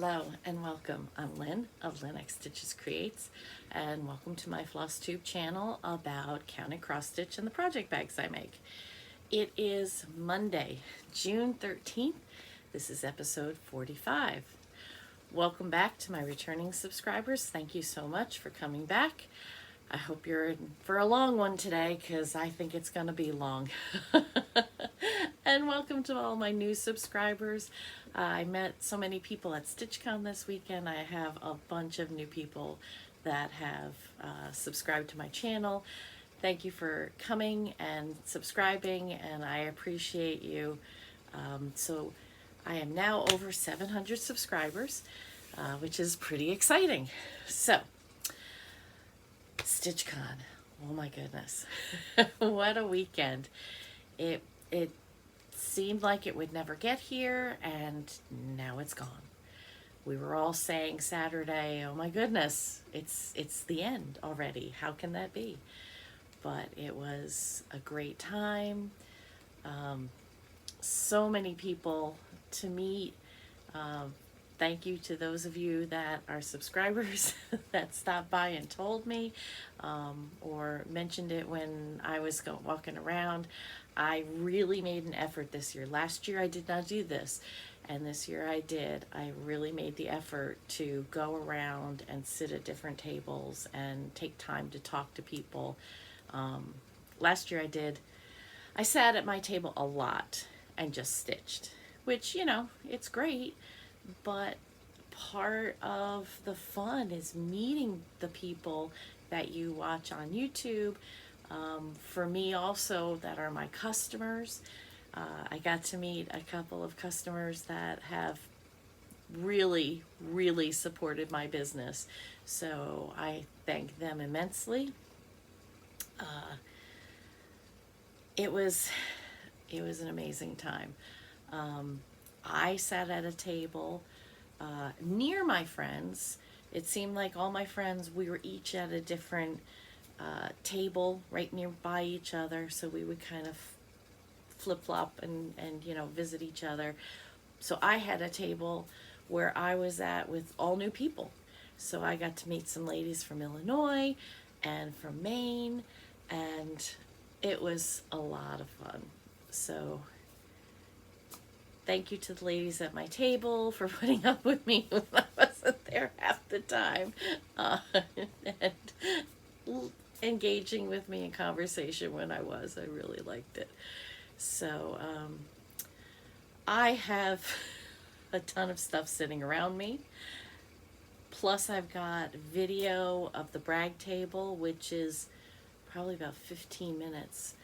Hello and welcome. I'm Lynn of Lynn X Stitches Creates, and welcome to my Flosstube channel about counting cross stitch and the project bags I make. It is Monday, June 13th. This is episode 45. Welcome back to my returning subscribers. Thank you so much for coming back. I hope you're in for a long one today because I think it's going to be long. And welcome to all my new subscribers. I met so many people at StitchCon this weekend. I have a bunch of new people that have subscribed to my channel. Thank you for coming and subscribing, and I appreciate you. So I am now over 700 subscribers, which is pretty exciting. So, StitchCon, oh my goodness, what a weekend. It seemed like it would never get here, and now it's gone. We were all saying Saturday, oh my goodness, it's the end already. How can that be? But it was a great time. So many people to meet. Thank you to those of you that are subscribers that stopped by and told me or mentioned it when I was walking around. I really made an effort this year. Last year I did not do this, and this year I did. I really made the effort to go around and sit at different tables and take time to talk to people. Last year I sat at my table a lot and just stitched, which, you know, it's great. But part of the fun is meeting the people that you watch on YouTube. For me also, that are my customers. I got to meet a couple of customers that have really, really supported my business. So I thank them immensely. It was an amazing time. I sat at a table near my friends. It seemed like all my friends, we were each at a different table right nearby each other, so we would kind of flip-flop and you know, visit each other. So I had a table where I was at with all new people. So I got to meet some ladies from Illinois and from Maine, and it was a lot of fun. So thank you to the ladies at my table for putting up with me when I wasn't there half the time, and engaging with me in conversation when I was. I really liked it. So I have a ton of stuff sitting around me. Plus I've got video of the brag table, which is probably about 15 minutes.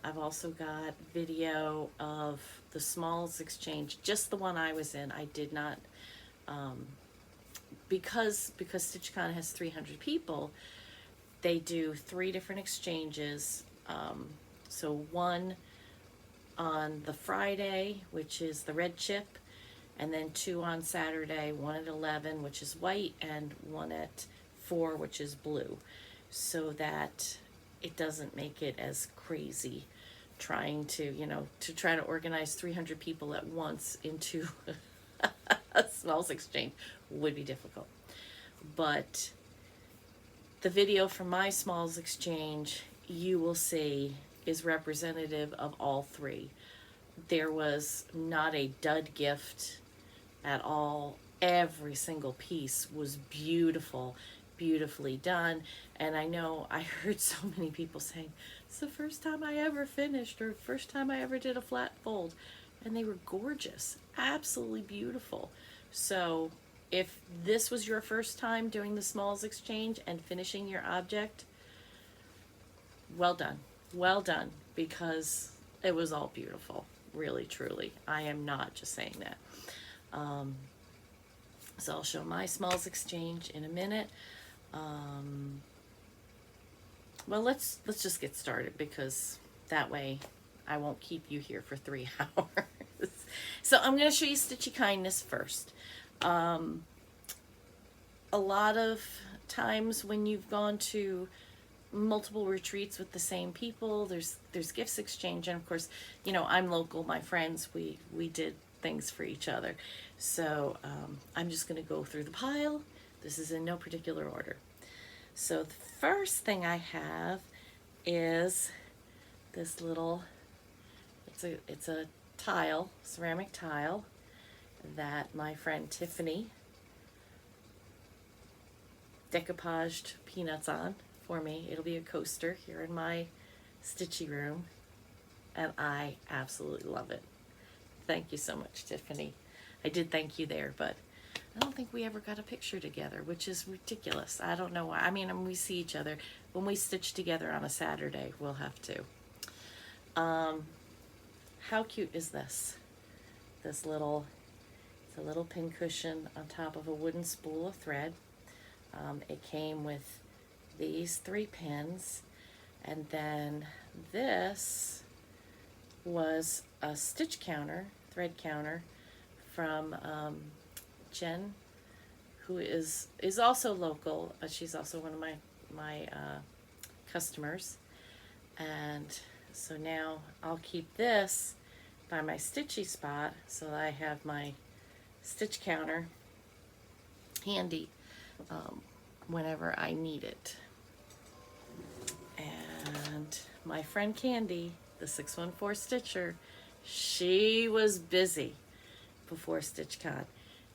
I've also got video of the Smalls Exchange, just the one I was in. I did not, because StitchCon has 300 people, they do 3 different exchanges. So one on the Friday, which is the red chip, and then 2 on Saturday, 1 at 11, which is white, and 1 at 4, which is blue, so that it doesn't make it as crazy trying to, you know, to try to organize 300 people at once into a Smalls Exchange would be difficult. But the video from my Smalls Exchange, you will see, is representative of all 3. There was not a dud gift at all. Every single piece was beautiful, beautifully done. And I know I heard so many people saying, it's the first time I ever finished, or first time I ever did a flat fold. And they were gorgeous, absolutely beautiful. So if this was your first time doing the Smalls Exchange and finishing your object, well done. Well done, because it was all beautiful, really, truly. I am not just saying that. So I'll show my Smalls Exchange in a minute. Well, let's just get started, because that way I won't keep you here for 3 hours. So I'm going to show you Stitchy Kindness first. A lot of times when you've gone to multiple retreats with the same people, there's gifts exchange, and of course, you know, I'm local. My friends, we did things for each other. So I'm just going to go through the pile. This is in no particular order. So the first thing I have is this little, it's a tile, ceramic tile that my friend Tiffany decoupaged peanuts on for me. It'll be a coaster here in my Stitchy room, and I absolutely love it. Thank you so much, Tiffany. I did thank you there, but I don't think we ever got a picture together, which is ridiculous. I don't know why. I mean, we see each other. When we stitch together on a Saturday, we'll have to. How cute is this? This little, it's a little pin cushion on top of a wooden spool of thread. It came with these 3 pins, and then this was a stitch counter, thread counter, from Jen, who is also local. She's also one of my customers, and so now I'll keep this by my stitchy spot so that I have my stitch counter handy whenever I need it. And my friend Candy, the 614 Stitcher, she was busy before StitchCon.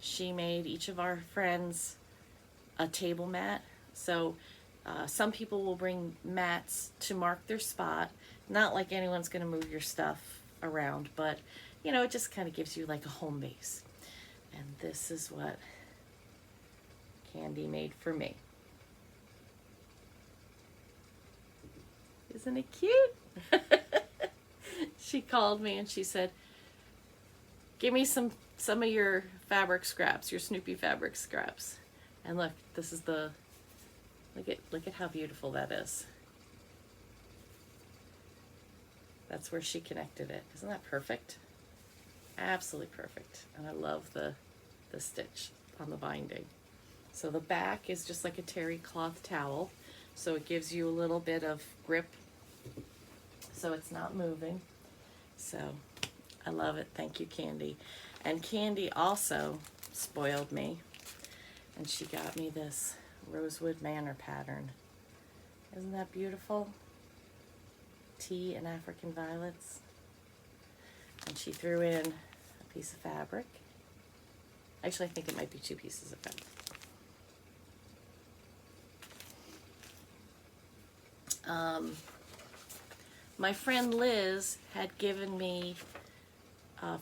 She made each of our friends a table mat. So some people will bring mats to mark their spot. Not like anyone's going to move your stuff around, but you know, it just kind of gives you like a home base. And this is what Candy made for me. Isn't it cute? She called me and she said, give me some of your fabric scraps, your Snoopy fabric scraps. And look, this is the, look at how beautiful that is. That's where she connected it. Isn't that perfect? Absolutely perfect. And I love the stitch on the binding. So the back is just like a terry cloth towel. So it gives you a little bit of grip so it's not moving. So I love it. Thank you, Candy. And Candy also spoiled me, and she got me this Rosewood Manor pattern. Isn't that beautiful? Tea and African violets. And she threw in a piece of fabric. Actually, I think it might be 2 pieces of fabric. My friend Liz had given me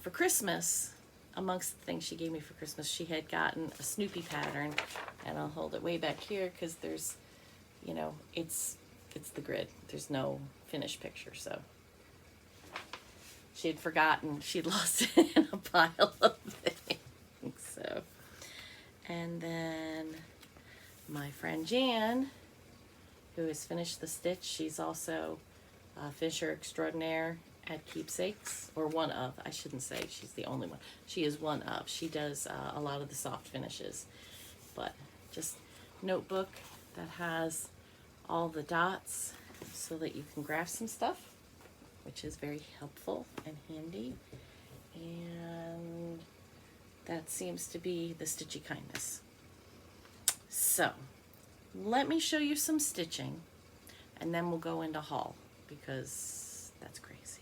for Christmas, amongst the things she gave me for Christmas, she had gotten a Snoopy pattern, and I'll hold it way back here because there's, you know, it's the grid. There's no finished picture, so she had forgotten. She'd lost it in a pile of things. So, and then my friend Jan, who has finished the stitch, she's also a fisher extraordinaire at Keepsakes, or one of, I shouldn't say she's the only one. She is one of. She does a lot of the soft finishes, but just notebook that has all the dots so that you can graph some stuff, which is very helpful and handy. And that seems to be the Stitchy Kindness. So let me show you some stitching, and then we'll go into haul, because that's crazy.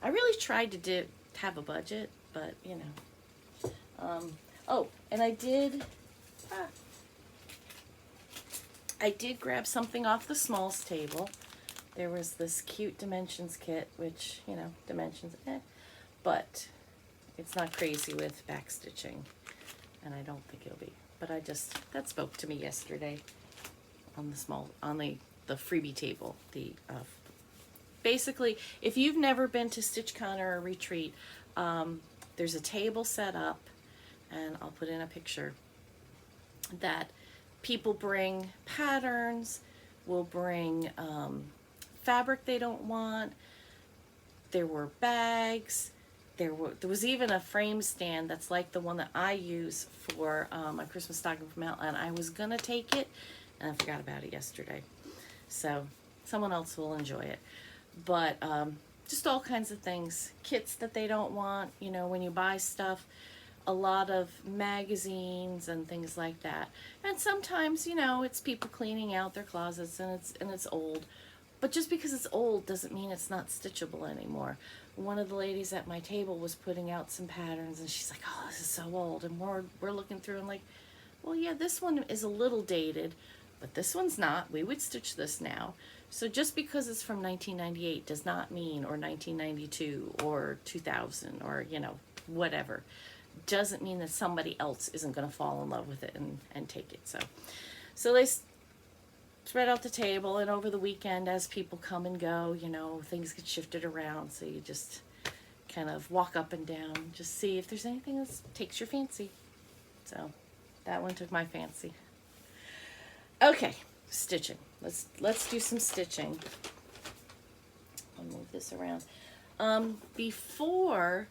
I really tried to have a budget, but you know. Oh, and I did grab something off the smalls table. There was this cute dimensions kit, which, you know, dimensions, but it's not crazy with back stitching, and I don't think it'll be. But that spoke to me yesterday on the freebie table. Basically, if you've never been to StitchCon or a retreat, there's a table set up, and I'll put in a picture, that people bring patterns, will bring fabric they don't want. There were bags. There was even a frame stand that's like the one that I use for my Christmas stocking from Outland. I was gonna take it, and I forgot about it yesterday. So someone else will enjoy it. But just all kinds of things. Kits that they don't want, you know, when you buy stuff, a lot of magazines and things like that. And sometimes, you know, it's people cleaning out their closets and it's old. But just because it's old doesn't mean it's not stitchable anymore. One of the ladies at my table was putting out some patterns and she's like, "Oh, this is so old." And we're looking through and like, "Well, yeah, this one is a little dated, but this one's not. We would stitch this now." So just because it's from 1998 does not mean, or 1992 or 2000 or, you know, whatever, doesn't mean that somebody else isn't going to fall in love with it and take it. So they spread out the table, and over the weekend as people come and go, you know, things get shifted around. So you just kind of walk up and down, just see if there's anything that takes your fancy. So that one took my fancy. Okay, stitching. Let's do some stitching. I'll move this around. Before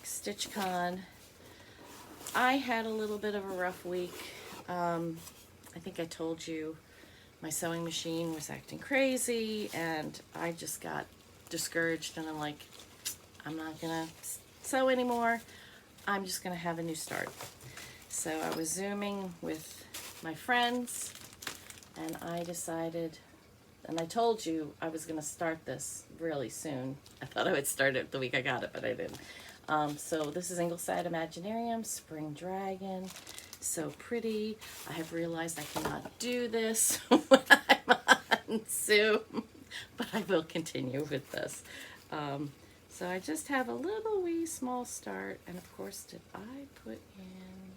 StitchCon, I had a little bit of a rough week. I think I told you my sewing machine was acting crazy, and I just got discouraged, and I'm like, I'm not gonna sew anymore. I'm just gonna have a new start. So I was Zooming with my friends, and I decided, and I told you I was going to start this really soon. I thought I would start it the week I got it, but I didn't. So this is Ingleside Imaginarium, Spring Dragon. So pretty. I have realized I cannot do this when I'm on Zoom, but I will continue with this. So I just have a little wee small start, and of course, did I put in,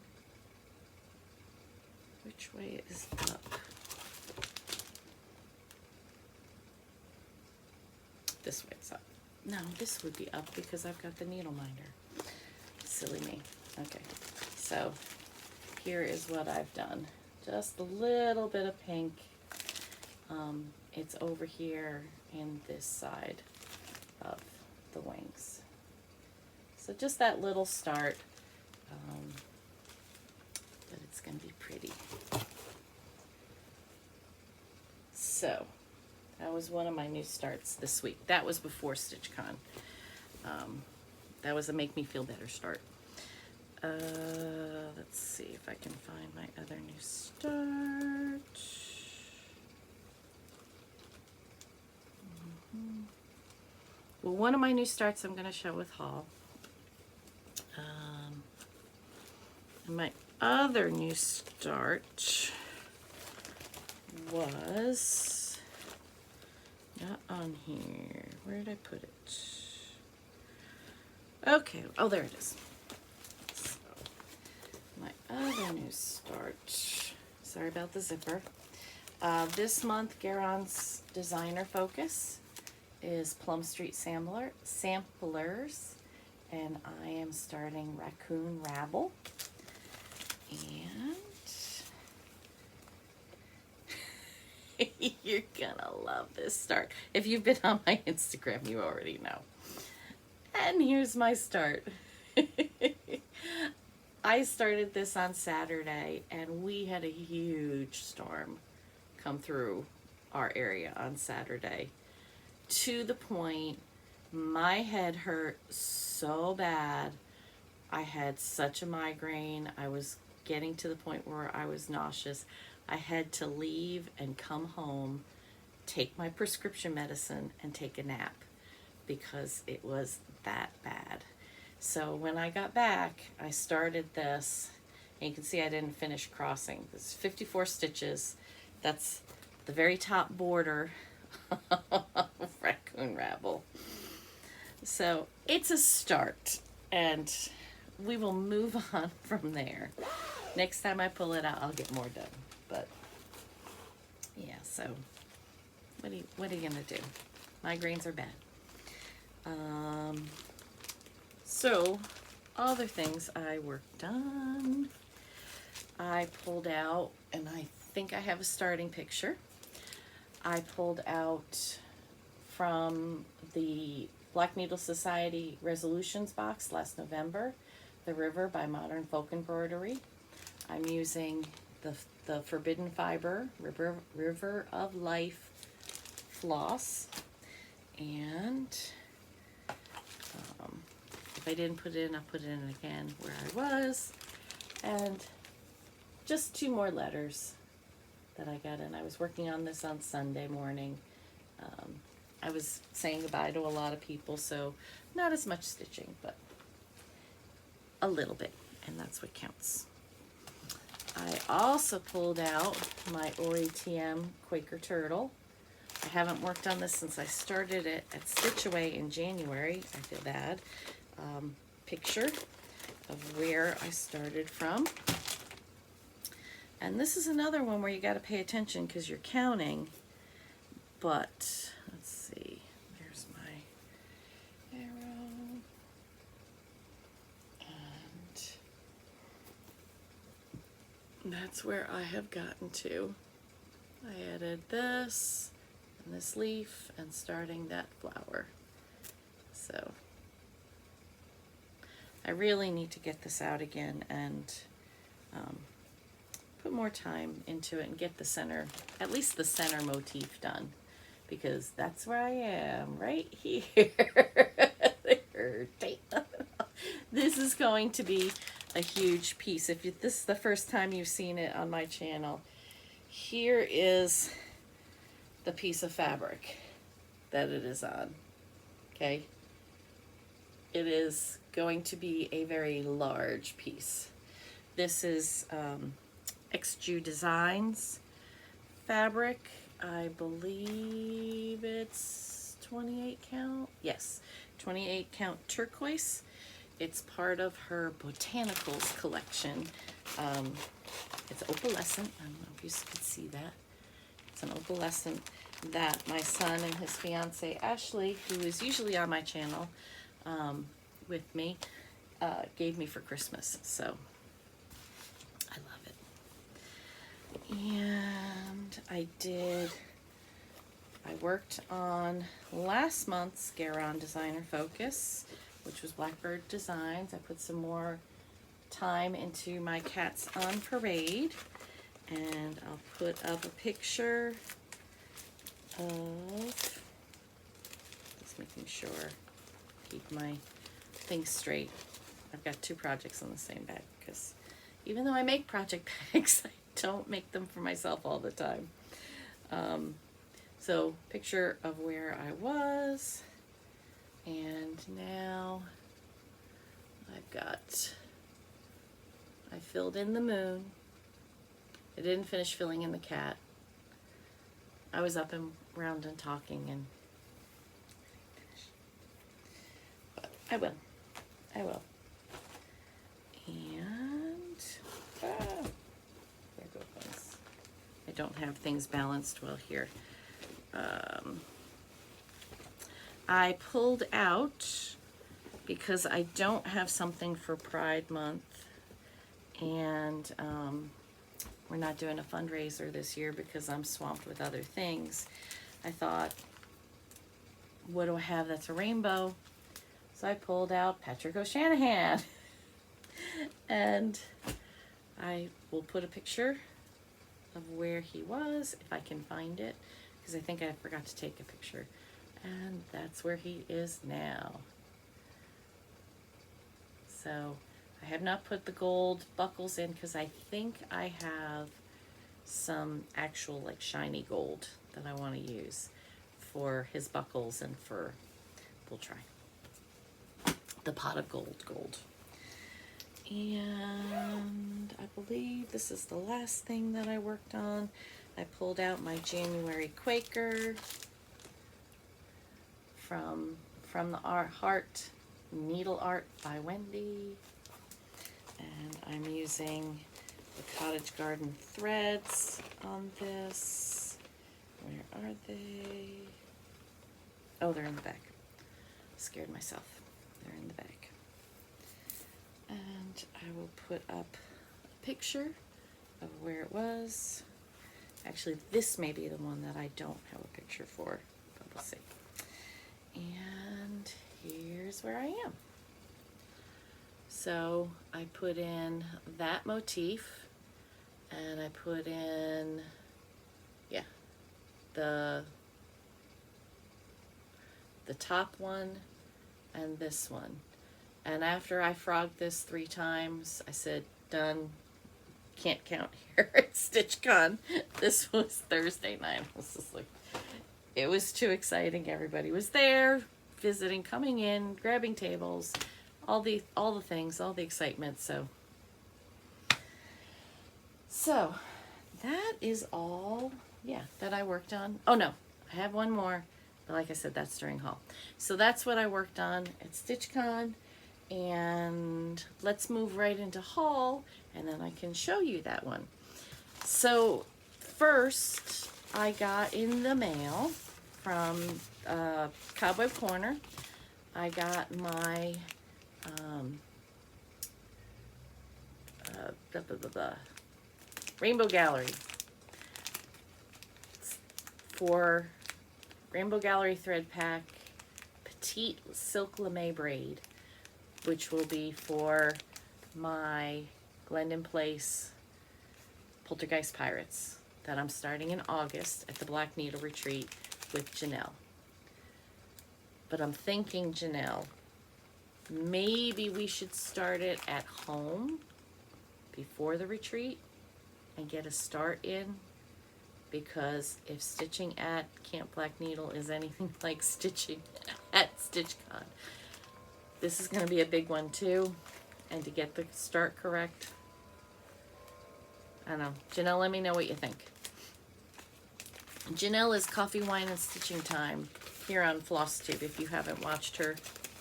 which way is up? This way it's up. No, this would be up because I've got the needle minder. Silly me. Okay, so here is what I've done. Just a little bit of pink. It's over here in this side of the wings. So just that little start, but it's going to be pretty. So that was one of my new starts this week. That was before StitchCon. That was a make me feel better start. Let's see if I can find my other new start. Well, one of my new starts I'm going to show with haul. And my other new start was not on here. Where did I put it? Okay. Oh, there it is. So, my other new start. Sorry about the zipper. This month, Garon's designer focus is Plum Street Samplers, and I am starting Raccoon Rabble. And you're gonna love this start. If you've been on my Instagram, you already know. And here's my start. I started this on Saturday, and we had a huge storm come through our area on Saturday, to the point my head hurt so bad. I had such a migraine. I was getting to the point where I was nauseous. I had to leave and come home, take my prescription medicine, and take a nap because it was that bad. So when I got back, I started this, and you can see I didn't finish crossing. This is 54 stitches. That's the very top border of Raccoon Rabble. So it's a start, and we will move on from there. Next time I pull it out, I'll get more done. But yeah, so what are you gonna do? Migraines are bad. So other things I worked on. I pulled out, and I think I have a starting picture. I pulled out from the Black Needle Society Resolutions box last November, The River by Modern Folk Embroidery. I'm using the Forbidden Fiber River of Life floss, And if I didn't put it in, I'll put it in again where I was. And just 2 more letters that I got in. I was working on this on Sunday morning. I was saying goodbye to a lot of people, so not as much stitching, but a little bit, and that's what counts. I also pulled out my Aury TM Quaker Turtle. I haven't worked on this since I started it at Stitch Away in January. I did that. Picture of where I started from. And this is another one where you got to pay attention because you're counting. But let's see, there's my arrow. And that's where I have gotten to. I added this and this leaf and starting that flower. So I really need to get this out again and put more time into it and get the center, at least the center motif done, because that's where I am, right here. This is going to be a huge piece. If this is the first time you've seen it on my channel, here is the piece of fabric that it is on, okay? It is going to be a very large piece. This is XG Designs fabric. I believe it's 28 count. Yes, 28 count turquoise. It's part of her botanicals collection. It's opalescent. I don't know if you could see that. It's an opalescent that my son and his fiance Ashley, who is usually on my channel with me, gave me for Christmas. So I love it. And I worked on last month's Garon Designer Focus, which was Blackbird Designs. I put some more time into my Cats on Parade, and I'll put up a picture of, just making sure, keep my things straight. I've got 2 projects on the same bag, because even though I make project bags, I don't make them for myself all the time. So picture of where I was, and now I filled in the moon. I didn't finish filling in the cat. I was up and around and talking, and but I will. And there goes. I don't have things balanced well here. I pulled out because I don't have something for Pride Month, and we're not doing a fundraiser this year because I'm swamped with other things. I thought, what do I have that's a rainbow? So I pulled out Patrick O'Shanahan. And I will put a picture of where he was, if I can find it, because I think I forgot to take a picture. And that's where he is now. So I have not put the gold buckles in because I think I have some actual like shiny gold that I want to use for his buckles and for, we'll try, the pot of gold. And I believe this is the last thing that I worked on. I pulled out my January Quaker from the Heart Needle Art by Wendy. And I'm using the Cottage Garden threads on this. Where are they? Oh, they're in the back. Scared myself. They're in the back. And I will put up a picture of where it was. Actually, this may be the one that I don't have a picture for, but we'll see. And here's where I am. So I put in that motif, and I put in, yeah, the the top one, and this one. And after I frogged this 3 times, I said, done. Can't count here at StitchCon. This was Thursday night. I was just like, it was too exciting. Everybody was there, visiting, coming in, grabbing tables, all the things, all the excitement. So that is all, yeah, that I worked on. Oh no, I have one more, but like I said, that's during haul. So that's what I worked on at StitchCon, and let's move right into haul, and then I can show you that one. So first, I got in the mail from Cobweb Corner. I got my Rainbow Gallery for Rainbow Gallery Thread Pack Petite Silk Lame Braid, which will be for my Glendon Place Poltergeist Pirates that I'm starting in August at the Black Needle Retreat with Janelle. But I'm thinking, Janelle, maybe we should start it at home before the retreat and get a start in, because if stitching at Camp Black Needle is anything like stitching at StitchCon, this is going to be a big one too, and to get the start correct, I don't know. Janelle, let me know what you think. Janelle is Coffee, Wine, and Stitching Time here on Flosstube. If you haven't watched her,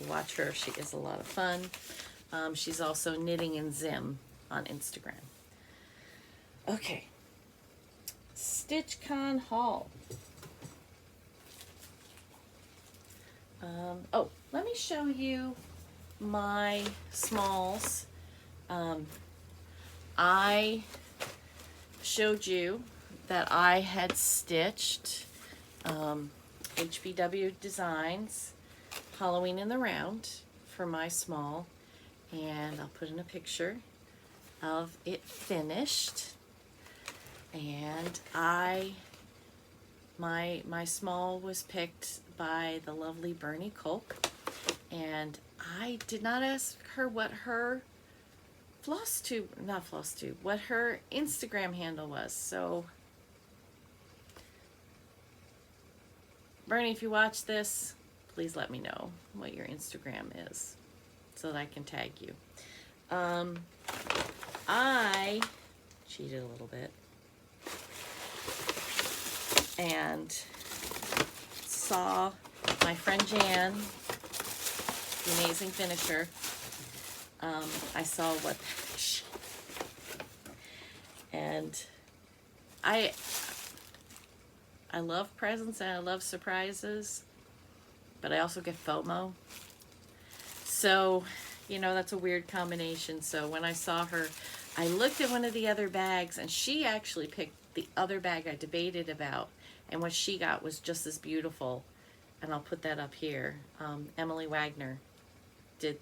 watch her. She is a lot of fun. She's also Knitting and Zim on Instagram. Okay. StitchCon haul. Oh, let me show you my smalls. I showed you that I had stitched HBW Designs Halloween in the Round for my small, and I'll put in a picture of it finished. And my small was picked by the lovely Bernie Kolk, and I did not ask her what her what her Instagram handle was. So Bernie, if you watch this, please let me know what your Instagram is so that I can tag you. I cheated a little bit and saw my friend Jan, the amazing finisher. I saw what she, and I love presents and I love surprises, but I also get FOMO. So, you know, that's a weird combination. So when I saw her, I looked at one of the other bags, and she actually picked the other bag I debated about, and what she got was just as beautiful. And I'll put that up here. Emily Wagner did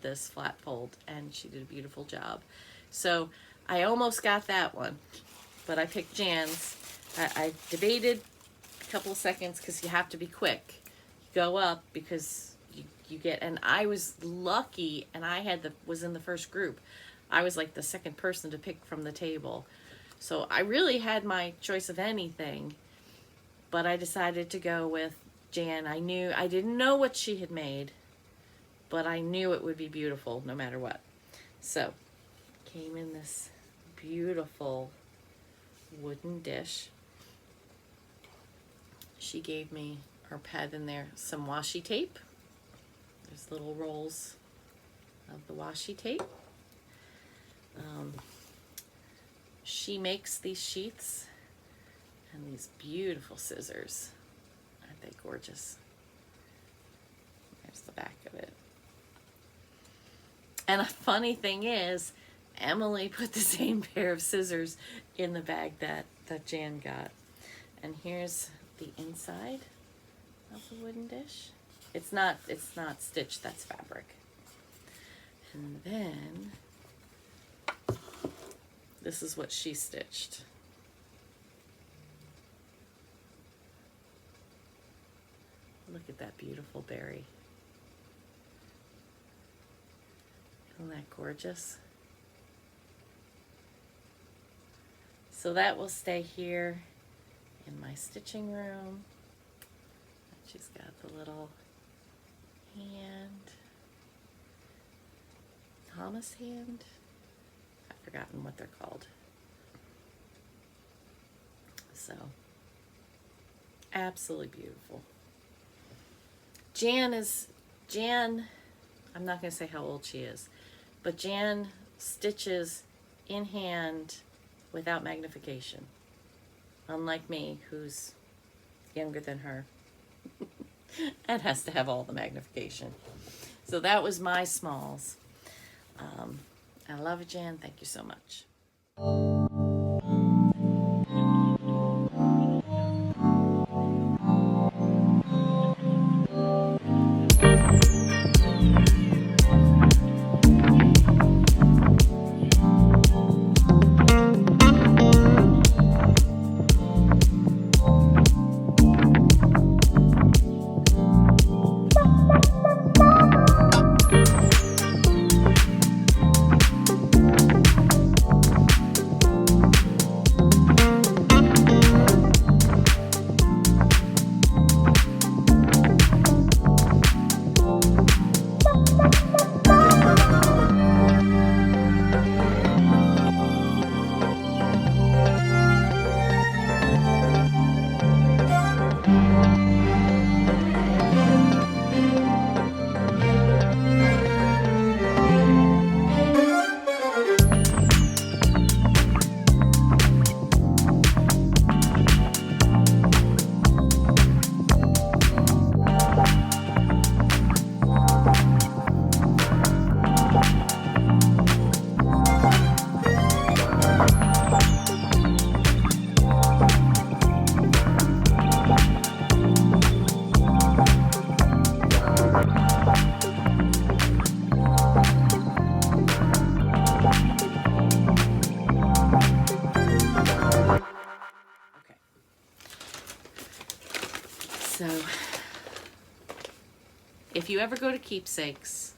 this flat fold, and she did a beautiful job. So I almost got that one, but I picked Jan's. I debated a couple of seconds because you have to be quick. You go up because you get, and I was lucky, and I was in the first group. I was like the second person to pick from the table. So I really had my choice of anything, but I decided to go with Jan. I didn't know what she had made, but I knew it would be beautiful no matter what. So, came in this beautiful wooden dish. She gave me her pad in there, some washi tape. There's little rolls of the washi tape. She makes these sheaths and these beautiful scissors. Aren't they gorgeous? There's the back of it. And a funny thing is, Emily put the same pair of scissors in the bag that Jan got. And here's the inside of the wooden dish. It's not stitched, that's fabric. And then this is what she stitched. Look at that beautiful berry. Isn't that gorgeous? So that will stay here in my stitching room. She's got the little hand. Thomas hand? I've forgotten what they're called. So, absolutely beautiful. Jan, I'm not going to say how old she is, but Jan stitches in hand without magnification. Unlike me, who's younger than her and has to have all the magnification. So that was my smalls. I love it, Jan. Thank you so much. If you ever go to Keepsakes,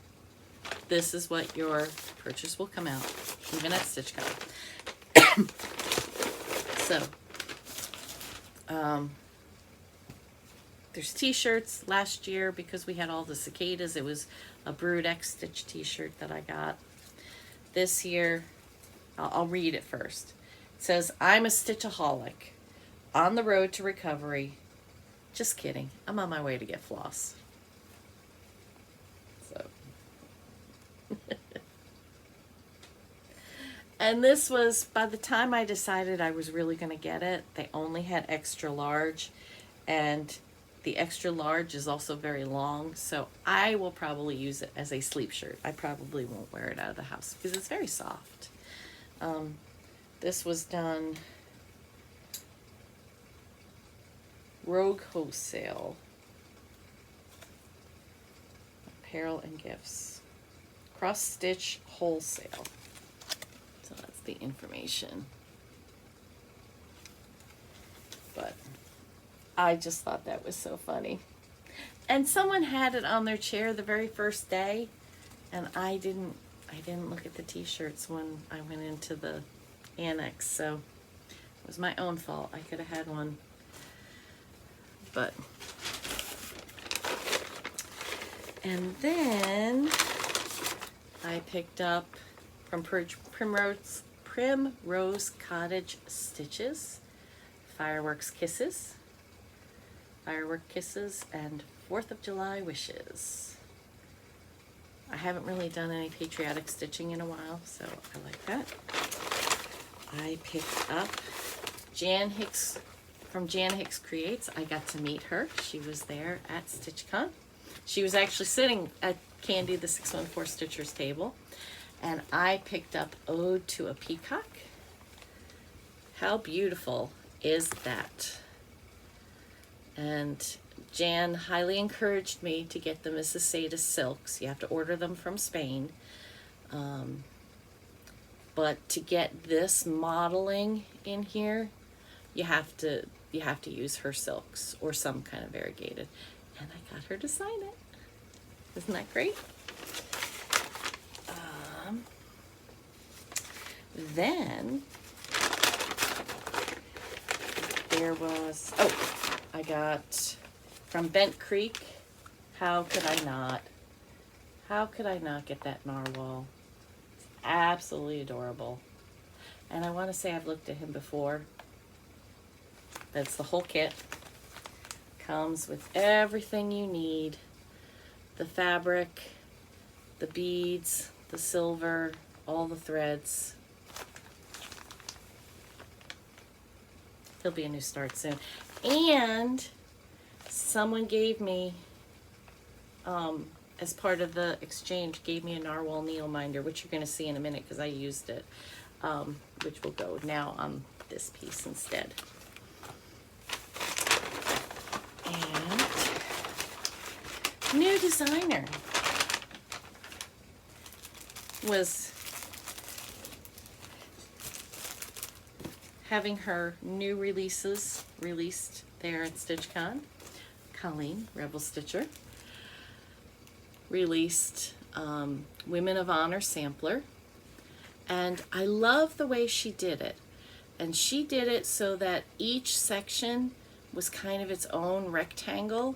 this is what your purchase will come out, even at StitchCon. So, there's t-shirts. Last year, because we had all the cicadas, it was a Brood X Stitch t-shirt that I got. This year, I'll read it first. It says, I'm a Stitchaholic, on the road to recovery. Just kidding. I'm on my way to get floss. So. And this was, by the time I decided I was really going to get it, they only had extra large. And the extra large is also very long. So I will probably use it as a sleep shirt. I probably won't wear it out of the house because it's very soft. This was done Rogue Wholesale. Apparel and Gifts. Cross Stitch Wholesale. So that's the information. But I just thought that was so funny. And someone had it on their chair the very first day, and I didn't look at the t-shirts when I went into the annex, so it was my own fault. I could have had one. But and then I picked up from Primrose Cottage Stitches, Fireworks Kisses, and 4th of July Wishes. I haven't really done any patriotic stitching in a while, so I like that. I picked up Jan Hicks from Jan Hicks Creates. I got to meet her. She was there at StitchCon. She was actually sitting at Candy the 614 Stitcher's table. And I picked up Ode to a Peacock. How beautiful is that? And Jan highly encouraged me to get the Mrs. Seda silks. You have to order them from Spain. But to get this modeling in here, you have to use her silks or some kind of variegated. And I got her to sign it. Isn't that great? Then there was, I got from Bent Creek. How could I not? How could I not get that narwhal? It's absolutely adorable. And I want to say I've looked at him before. That's the whole kit. Comes with everything you need. The fabric, the beads, the silver, all the threads. He'll be a new start soon. And someone gave me, as part of the exchange, gave me a narwhal needle minder, which you're going to see in a minute because I used it, which will go now on this piece instead. And new designer was having her new releases released there at StitchCon. Colleen, Rabble Stitcher, released Women of Honor sampler. And I love the way she did it. And she did it so that each section was kind of its own rectangle,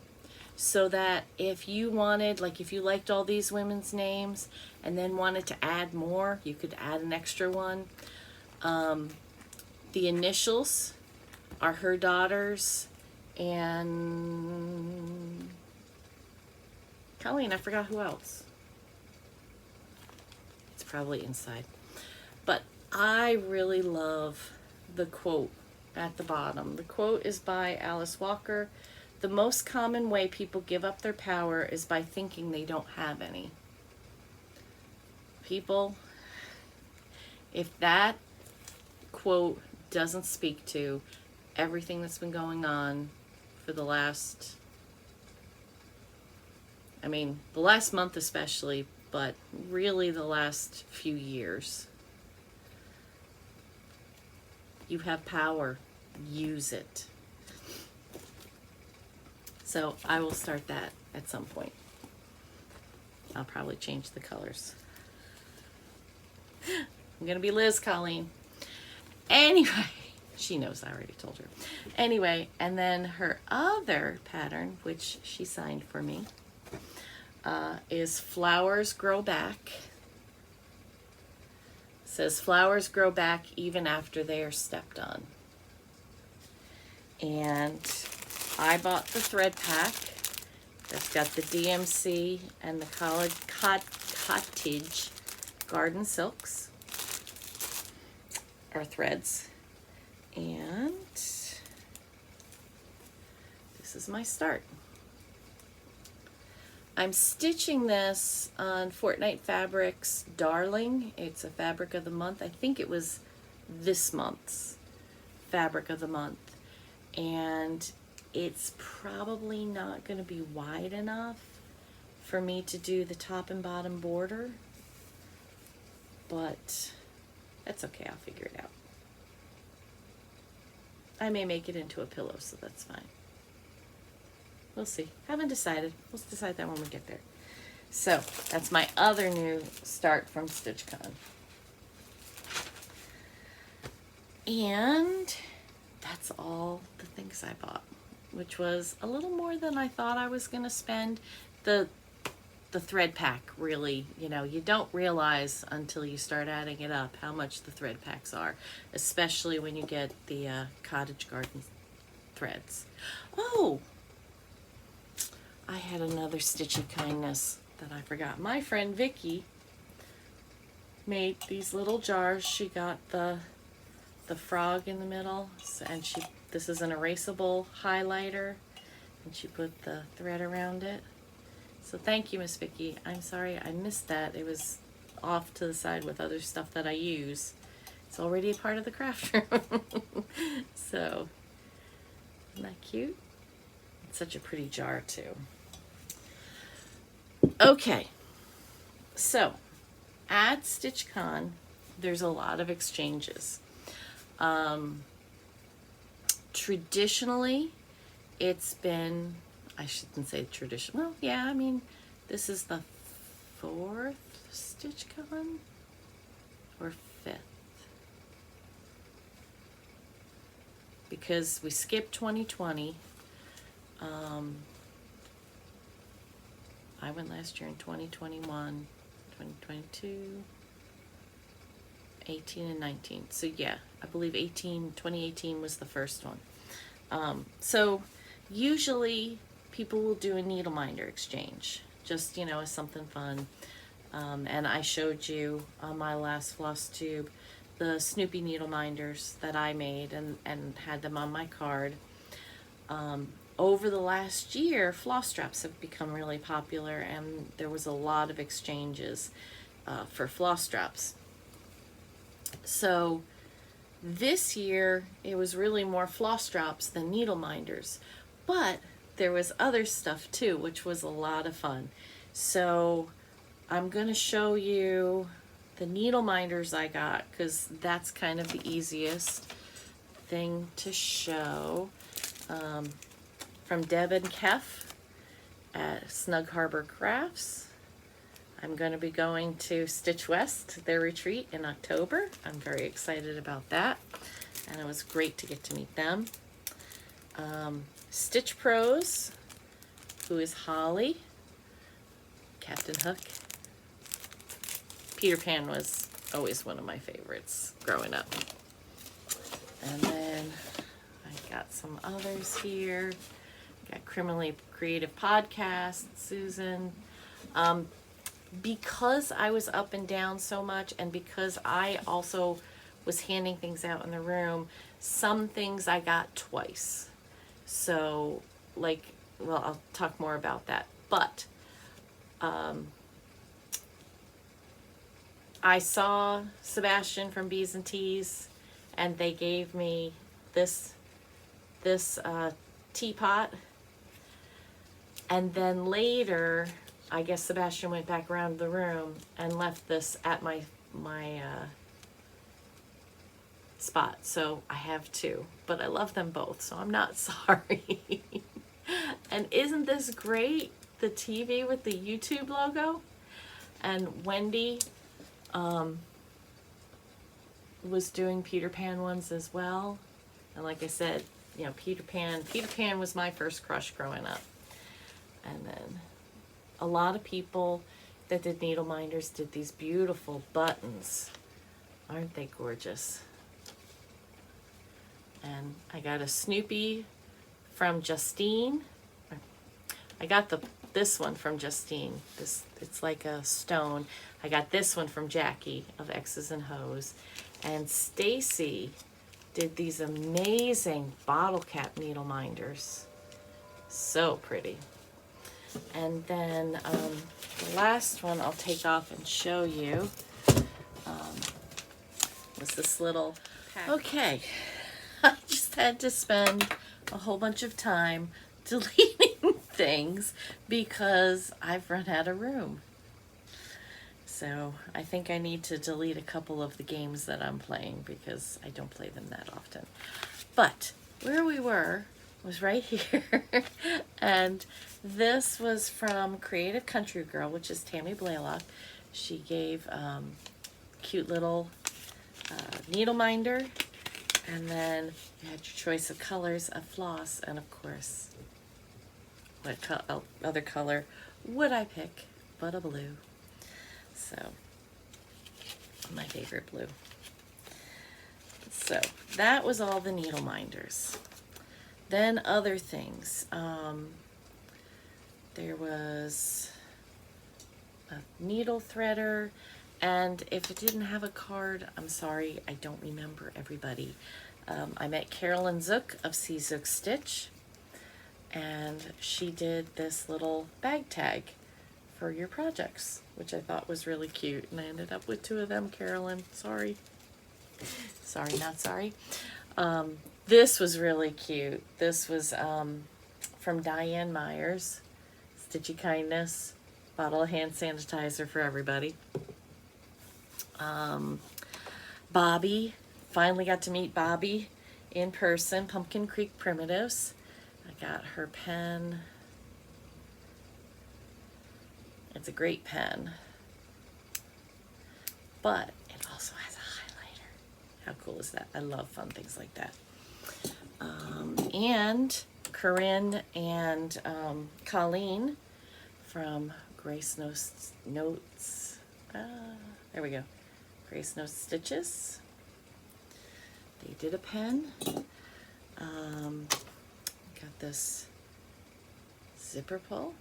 so that if you wanted, like if you liked all these women's names and then wanted to add more, you could add an extra one. The initials are her daughters and Colleen, I forgot who else. It's probably inside. But I really love the quote at the bottom. The quote is by Alice Walker. The most common way people give up their power is by thinking they don't have any. People, if that quote doesn't speak to everything that's been going on for the last, the last month especially, but really the last few years. You have power, use it. So I will start that at some point. I'll probably change the colors. I'm gonna be Liz, Colleen. Anyway, she knows, I already told her. Anyway, and then her other pattern, which she signed for me, is Flowers Grow Back. It says flowers grow back even after they are stepped on. And I bought the thread pack that's got the DMC and the cottage garden silks, or threads. And this is my start. I'm stitching this on Fortnite Fabrics Darling. It's a fabric of the month. I think it was this month's fabric of the month. And it's probably not going to be wide enough for me to do the top and bottom border. But that's okay, I'll figure it out. I may make it into a pillow, so that's fine. We'll see. Haven't decided. We'll decide that when we get there. So that's my other new start from StitchCon. And that's all the things I bought, which was a little more than I thought I was going to spend. The thread pack, really, you don't realize until you start adding it up how much the thread packs are, especially when you get the cottage garden threads. Oh, I had another Stitchy kindness that I forgot. My friend Vicky made these little jars. She got the frog in the middle, and this is an erasable highlighter, and she put the thread around it. So thank you, Miss Vicky. I'm sorry I missed that. It was off to the side with other stuff that I use. It's already a part of the craft room. So, isn't that cute? It's such a pretty jar too. Okay, so at StitchCon, there's a lot of exchanges. Traditionally, it's been I shouldn't say tradition. Well, yeah, I mean, this is the 4th StitchCon or 5th. Because we skipped 2020. I went last year in 2021, 2022, 18 and 19. So yeah, I believe 2018 was the first one. So usually people will do a needle minder exchange, just, you know, as something fun. And I showed you on my last floss tube the Snoopy needle minders that I made and had them on my card. Over the last year, floss straps have become really popular, and there was a lot of exchanges for floss straps. So this year, it was really more floss straps than needle minders, but there was other stuff too, which was a lot of fun. So I'm going to show you the needle minders I got, because that's kind of the easiest thing to show. From Deb and Kef at Snug Harbor Crafts. I'm going to be going to Stitch West, their retreat, in October. I'm very excited about that, and it was great to get to meet them. Stitch Pros, who is Holly, Captain Hook. Peter Pan was always one of my favorites growing up. And then I got some others here. Got Criminally Creative Podcast, Susan. Because I was up and down so much, and because I also was handing things out in the room, some things I got twice. So, like, well, I'll talk more about that. But I saw Sebastian from B's and T's, and they gave me this teapot. And then later, I guess Sebastian went back around the room and left this at my spot. So I have two, but I love them both, so I'm not sorry. And isn't this great? The TV with the YouTube logo. And Wendy was doing Peter Pan ones as well. And like I said, you know, Peter Pan was my first crush growing up. And then a lot of people that did needle minders did these beautiful buttons. Aren't they gorgeous? And I got a Snoopy from Justine. I got this one from Justine. It's like a stone. I got this one from Jackie of X's and Ho's. And Stacy did these amazing bottle cap needle minders. So pretty. And then the last one I'll take off and show you was this little pack. Okay, I just had to spend a whole bunch of time deleting things because I've run out of room. So I think I need to delete a couple of the games that I'm playing because I don't play them that often. But where we were was right here. And this was from Creative Country Girl, which is Tammy Blaylock. She gave cute little needle minder, and then you had your choice of colors of floss, and of course, what other color would I pick but a blue? So, my favorite blue. So, that was all the needle minders. Then other things. There was a needle threader, and if it didn't have a card, I'm sorry, I don't remember everybody. I met Carolyn Zook of C. Zook Stitch, and she did this little bag tag for your projects, which I thought was really cute, and I ended up with two of them. Carolyn, sorry. Sorry, not sorry. This was really cute. This was from Diane Myers, Stitchy Kindness, bottle of hand sanitizer for everybody. Bobby, finally got to meet Bobby in person, Pumpkin Creek Primitives. I got her pen, It's a great pen. But it also has a highlighter. How cool is that? I love fun things like that. And Corinne and Colleen from Grace Notes, there we go, Grace Notes Stitches. They did a pen. Got this zipper pull.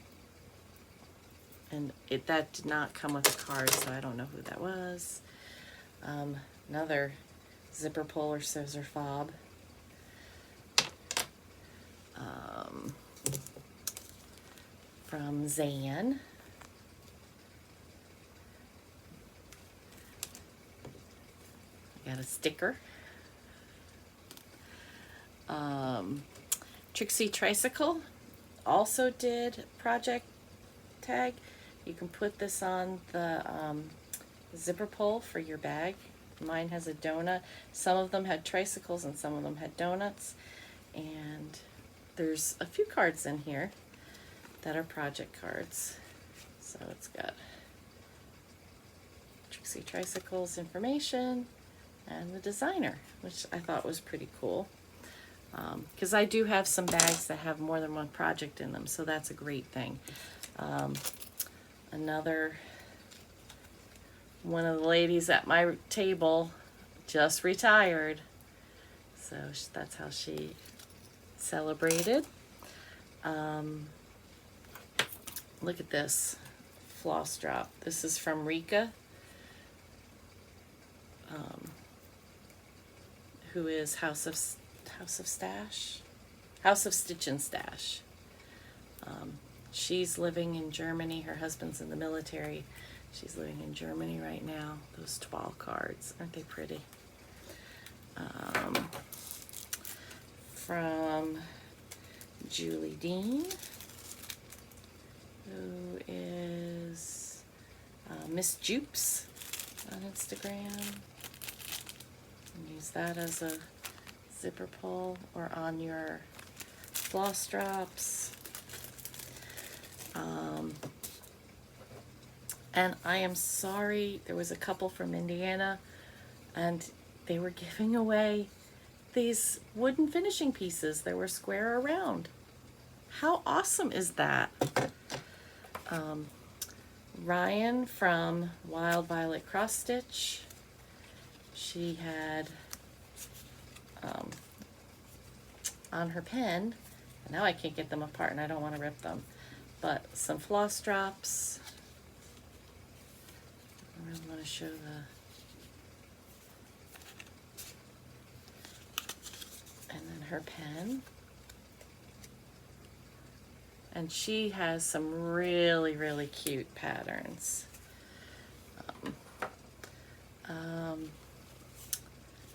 And that did not come with a card, so I don't know who that was. Another zipper pull or scissor fob. From Zan. I got a sticker. Trixie Tricycle also did project tag. You can put this on the zipper pull for your bag. Mine has a donut. Some of them had tricycles and some of them had donuts. And there's a few cards in here that are project cards. So it's got Trixie Tricycles information and the designer, which I thought was pretty cool. Because I do have some bags that have more than one project in them, so that's a great thing. Another one of the ladies at my table just retired, so that's how she celebrated. Look at this floss drop. This is from Rika, who is House of Stitch and Stash. She's living in Germany. Her husband's in the military. She's living in Germany right now. Those 12 cards, aren't they pretty? From Julie Dean, who is Miss Jupes on Instagram. Use that as a zipper pull or on your floss drops. And I am sorry, there was a couple from Indiana and they were giving away these wooden finishing pieces. They were square or round. How awesome is that? Ryan from Wild Violet Cross Stitch. She had on her pen, and now I can't get them apart and I don't want to rip them, but some floss drops. I really want to show and then her pen. And she has some really, really cute patterns.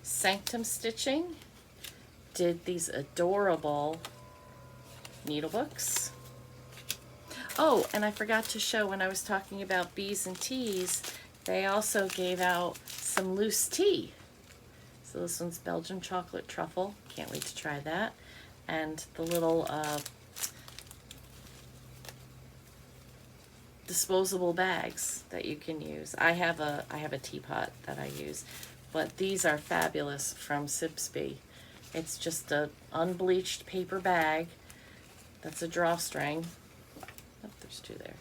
Sanctum Stitching did these adorable needle books. Oh, and I forgot to show when I was talking about B's and T's, they also gave out some loose tea. So this one's Belgian chocolate truffle. Can't wait to try that. And the little disposable bags that you can use. I have a teapot that I use, but these are fabulous from Sibsby. It's just a unbleached paper bag. That's a drawstring. Oh, there's two there.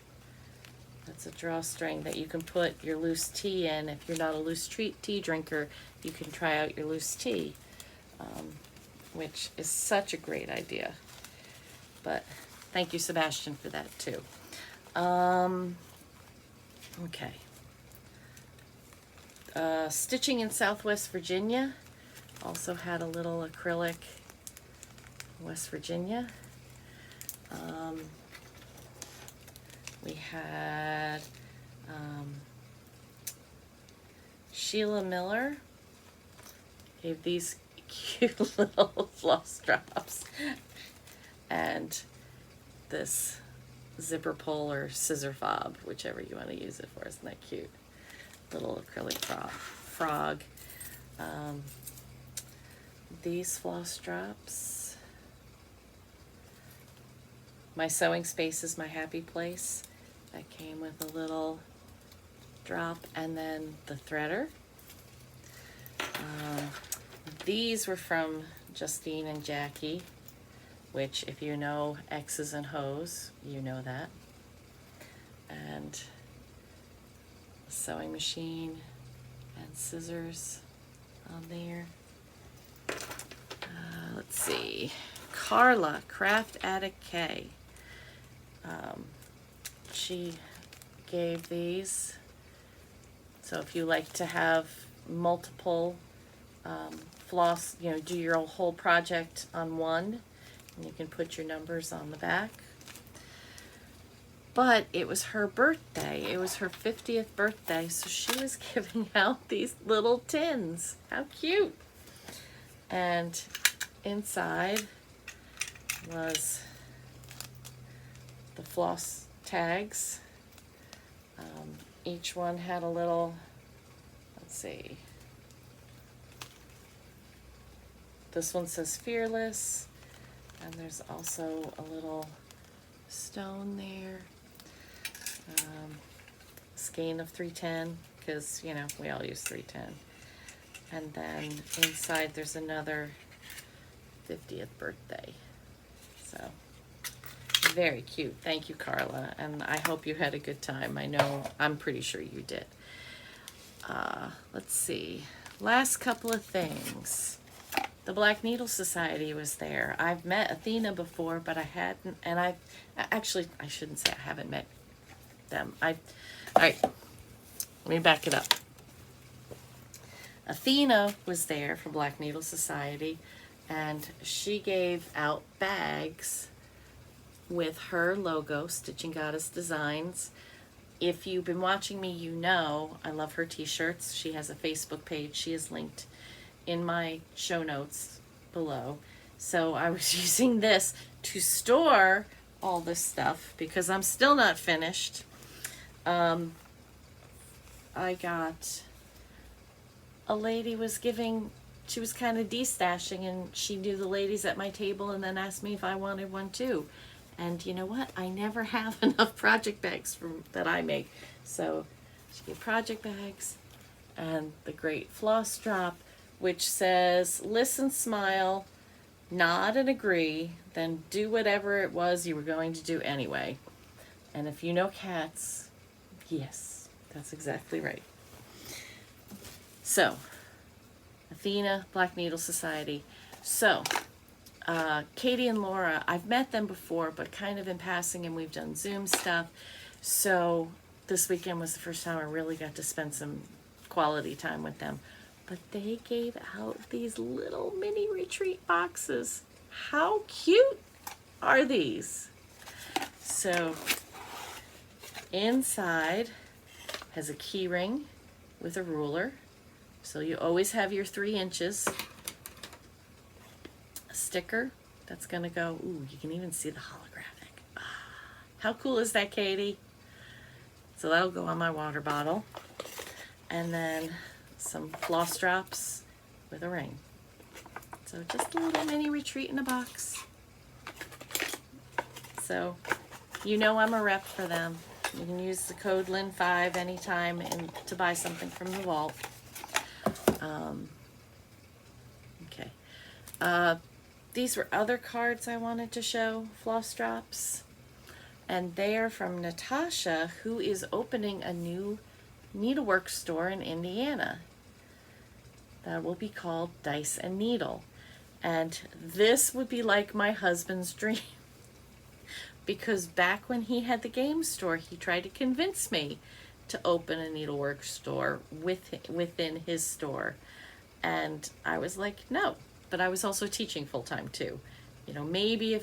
That's a drawstring that you can put your loose tea in. If you're not a loose tea drinker, you can try out your loose tea, which is such a great idea. But thank you, Sebastian, for that too. Okay. Stitching in Southwest Virginia also had a little acrylic West Virginia. We had Sheila Miller gave these cute little floss drops and this zipper pull or scissor fob, whichever you want to use it for. Isn't that cute? Little acrylic frog. These floss drops. My sewing space is my happy place. that came with a little drop, and then the threader. These were from Justine and Jackie, which if you know X's and Ho's, you know that. And a sewing machine and scissors on there. Let's see. Carla, Craft Addict K. She gave these. So if you like to have multiple floss, you know, do your whole project on one, and you can put your numbers on the back. But it was her birthday. It was her 50th birthday, so she was giving out these little tins. How cute. And inside was the floss tags. Each one had a little, let's see. This one says Fearless, and there's also a little stone there. Skein of 310, because, you know, we all use 310. And then inside there's another 50th birthday. So, very cute. Thank you, Carla. And I hope you had a good time. I'm pretty sure you did. Let's see. Last couple of things. The Black Needle Society was there. I've met Athena before, but I hadn't, and I shouldn't say I haven't met them. All right, let me back it up. Athena was there from Black Needle Society, and she gave out bags with her logo, Stitching Goddess Designs. If you've been watching me, you know I love her t-shirts. She has a Facebook page. She is linked in my show notes below. So I was using this to store all this stuff because I'm still not finished. I got, a lady was giving, she was kind of de-stashing, and she knew the ladies at my table and then asked me if I wanted one too. And you know what? I never have enough project bags that I make. So she gave project bags and the great floss drop, which says, listen, smile, nod and agree, then do whatever it was you were going to do anyway. And if you know cats, yes, that's exactly right. So, Athena, Black Needle Society. So, Katie and Laura, I've met them before, but kind of in passing, and we've done Zoom stuff. So, this weekend was the first time I really got to spend some quality time with them. But they gave out these little mini retreat boxes. How cute are these? So, inside has a key ring with a ruler. So you always have your 3 inches. A sticker that's gonna go, ooh, you can even see the holographic. How cool is that, Katie? So that'll go on my water bottle. And then some floss drops with a ring. So just a little mini retreat in a box. So you know I'm a rep for them. You can use the code Lynn5 anytime to buy something from the vault. Okay. These were other cards I wanted to show, floss drops. And they are from Natasha, who is opening a new needlework store in Indiana that will be called Dice and Needle. And this would be like my husband's dream. Because back when he had the game store, he tried to convince me to open a needlework store within his store. And I was like, no. But I was also teaching full-time too. You know, maybe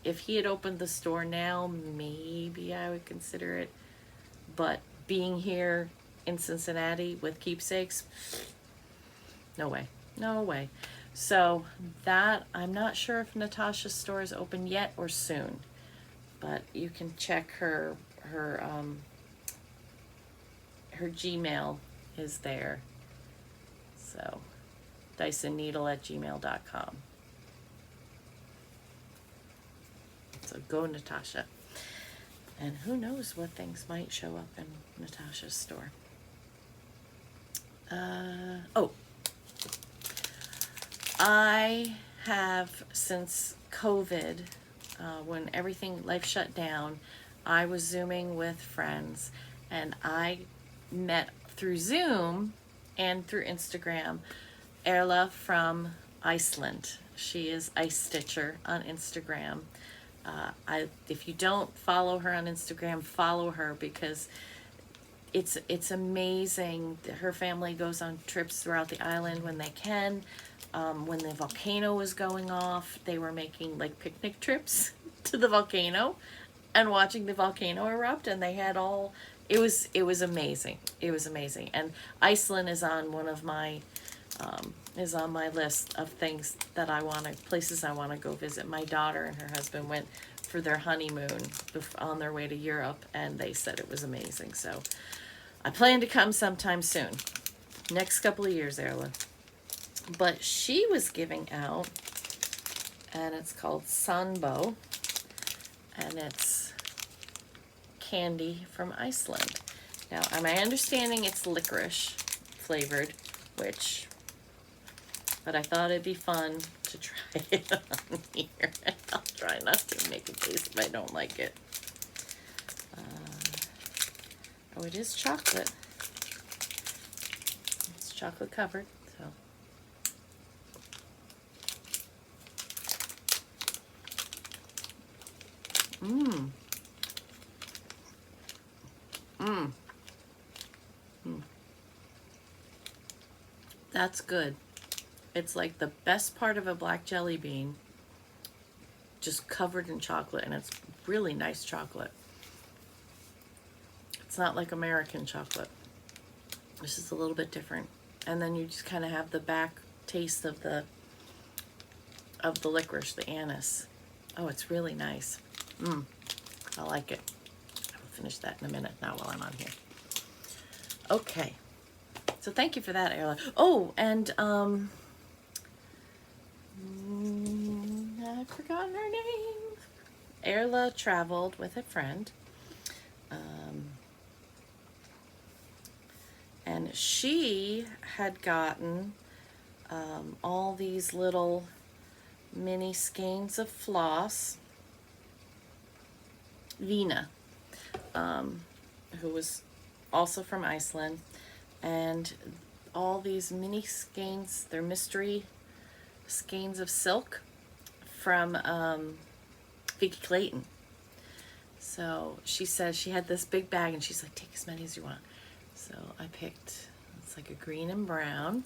if he had opened the store now, maybe I would consider it. But being here in Cincinnati with Keepsakes, no way. No way. So that, I'm not sure if Natasha's store is open yet or soon. But you can check her Gmail is there. So, DysonNeedle@gmail.com. So go, Natasha. And who knows what things might show up in Natasha's store. Oh, I have, since COVID, when everything, life shut down, I was Zooming with friends, and I met through Zoom and through Instagram Erla from Iceland. She is Ice Stitcher on Instagram. If you don't follow her on Instagram, follow her, because it's amazing. Her family goes on trips throughout the island when they can. When the volcano was going off, they were making like picnic trips to the volcano and watching the volcano erupt, and they had all, it was amazing. It was amazing. And Iceland is on one of my is on my list of things that places I want to go visit. My daughter and her husband went for their honeymoon on their way to Europe, and they said it was amazing. So I plan to come sometime soon. Next couple of years, Erla. But she was giving out, and it's called Sanbo, and it's candy from Iceland. Now, my understanding it's licorice flavored, but I thought it'd be fun to try it on here. I'll try not to make a face if I don't like it. Oh, it is chocolate. It's chocolate covered, so. Mmm. Mmm. Mm. That's good. It's like the best part of a black jelly bean, just covered in chocolate, and it's really nice chocolate. It's not like American chocolate. This is a little bit different. And then you just kind of have the back taste of the licorice, the anise. Oh, it's really nice. I like it. I will finish that in a minute now while I'm on here. Okay. So thank you for that, Erla. Oh, and I've forgotten her name. Erla traveled with a friend. And she had gotten all these little mini skeins of floss. Vina, who was also from Iceland, and all these mini skeins, they're mystery skeins of silk from Vicky Clayton. So she says she had this big bag, and she's like, take as many as you want. So I picked, it's like a green and brown,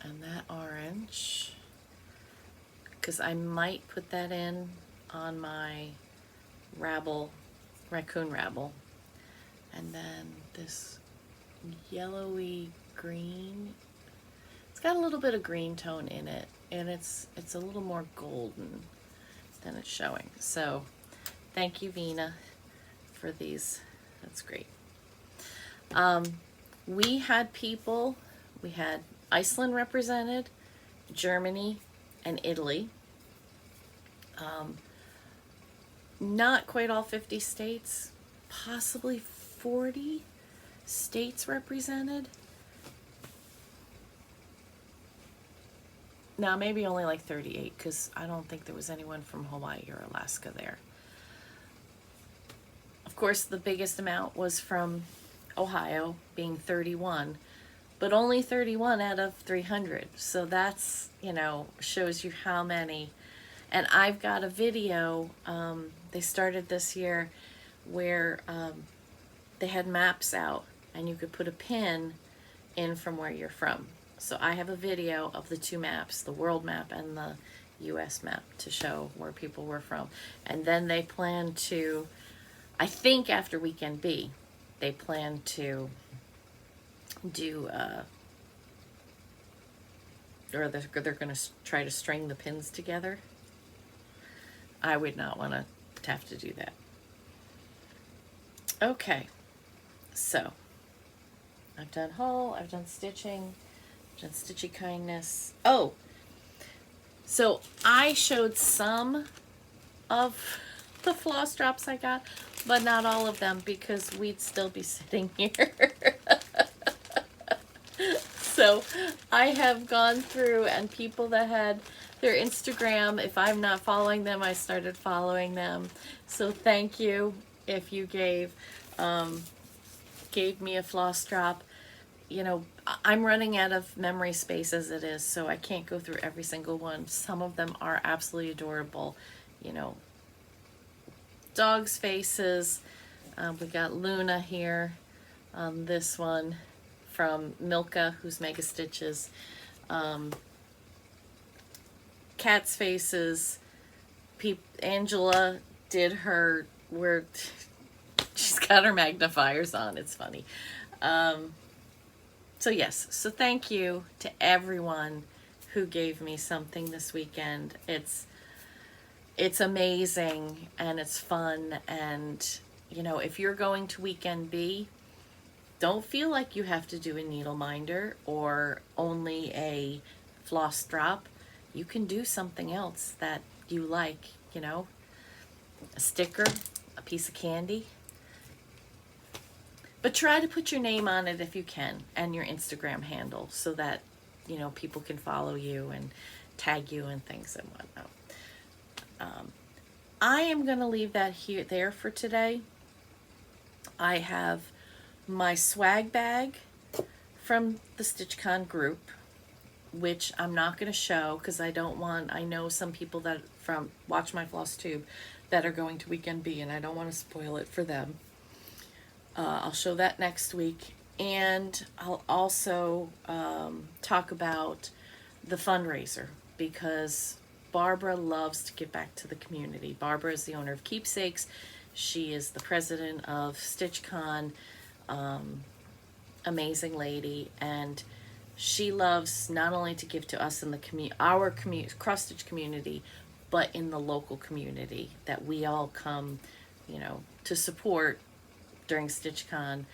and that orange, because I might put that in on my Rabble, Raccoon Rabble. And then this yellowy green. It's got a little bit of green tone in it, and it's a little more golden than it's showing. So thank you, Vina, for these. That's great. We had people, we had Iceland represented, Germany, and Italy. Not quite all 50 states, possibly 40 states represented. Now, maybe only like 38, because I don't think there was anyone from Hawaii or Alaska there. Of course, the biggest amount was from Ohio, being 31, but only 31 out of 300. So that's, shows you how many. And I've got a video, they started this year, where they had maps out, and you could put a pin in from where you're from. So I have a video of the two maps, the world map and the US map, to show where people were from. And then they plan to, I think after weekend B, they plan to do, or they're going to try to string the pins together. I would not want to have to do that. Okay, so I've done haul, I've done stitching, I've done Stitchy Kindness. Oh, so I showed some of the floss drops I got, but not all of them because we'd still be sitting here. So I have gone through, and people that had their Instagram, if I'm not following them, I started following them. So thank you if you gave me a floss drop. You know, I'm running out of memory space as it is, so I can't go through every single one. Some of them are absolutely adorable. You know, dogs' faces. We got Luna here on this one from Milka, who's Mega Stitches. Cats' faces. Angela did her, where she's got her magnifiers on. It's funny. So yes, so thank you to everyone who gave me something this weekend. It's amazing and it's fun, and you know, if you're going to weekend B, don't feel like you have to do a needle minder or only a floss drop. You can do something else that you like, you know, a sticker, a piece of candy. But try to put your name on it if you can, and your Instagram handle, so that, you know, people can follow you and tag you and things and whatnot. I am going to leave that there for today. I have my swag bag from the StitchCon group, which I'm not going to show because I know some people that watch my floss tube that are going to weekend B, and I don't want to spoil it for them. I'll show that next week, and I'll also talk about the fundraiser, because Barbara loves to give back to the community. Barbara is the owner of Keepsakes. She is the president of StitchCon. Amazing lady, and she loves not only to give to us in our cross-stitch community, but in the local community that we all come, you know, to support during StitchCon.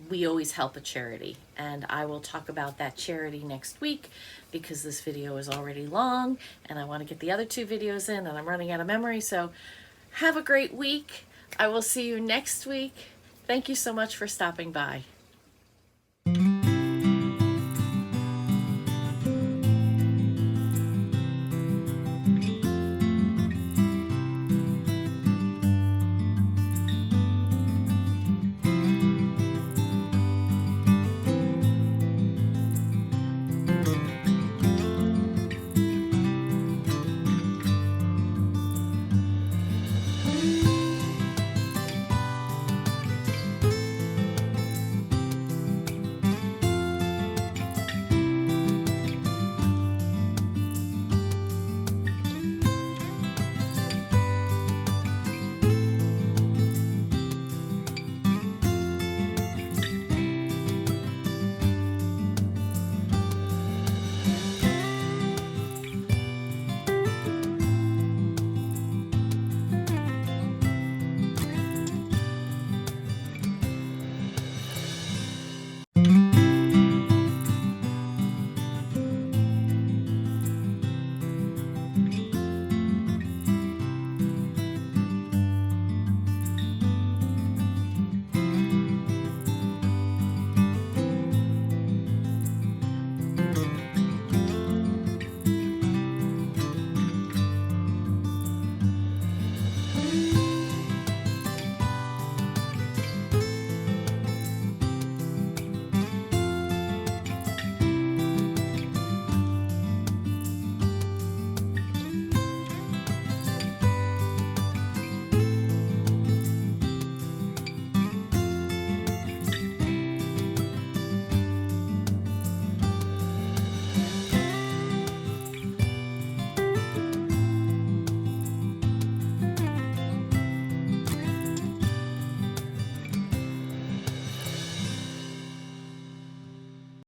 We always help a charity, and I will talk about that charity next week because this video is already long and I want to get the other 2 videos in, and I'm running out of memory. So have a great week. I will see you next week. Thank you so much for stopping by.